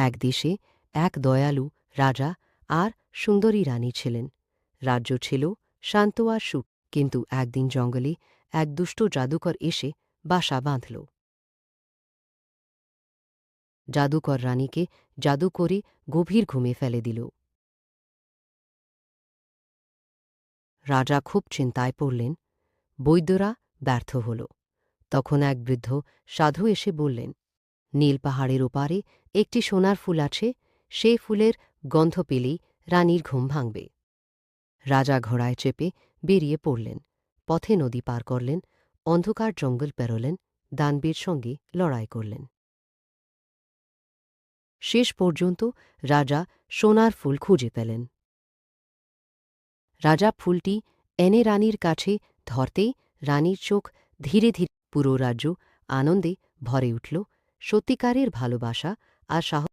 এক দেশে এক দয়ালু রাজা আর সুন্দরী রানী ছিলেন। রাজ্য ছিল শান্ত আর সুখ, কিন্তু একদিন জঙ্গলে এক দুষ্ট জাদুকর এসে বাসা বাঁধল। জাদুকর রানীকে জাদু করে গভীর ঘুমে ফেলে দিল। রাজা খুব চিন্তায় পড়লেন। বৈদ্যরা ব্যর্থ হল। তখন এক বৃদ্ধ সাধু এসে বললেন, নীল পাহাড়ের ওপারে একটি সোনার ফুল আছে, সে ফুলের গন্ধ পেলেই রানীর ঘুম ভাঙবে। রাজা ঘোড়ায় চেপে বেরিয়ে পড়লেন। পথে নদী পার করলেন, অন্ধকার জঙ্গল পেরোলেন, দানবীর সঙ্গে লড়াই করলেন। শেষ পর্যন্ত রাজা সোনার ফুল খুঁজে পেলেন। রাজা ফুলটি এনে রানীর কাছে ধরতেই রানীর চোখ ধীরে ধীরে, পুরো রাজ্য আনন্দে ভরে উঠল। সত্যিকারের ভালোবাসা আর সাহস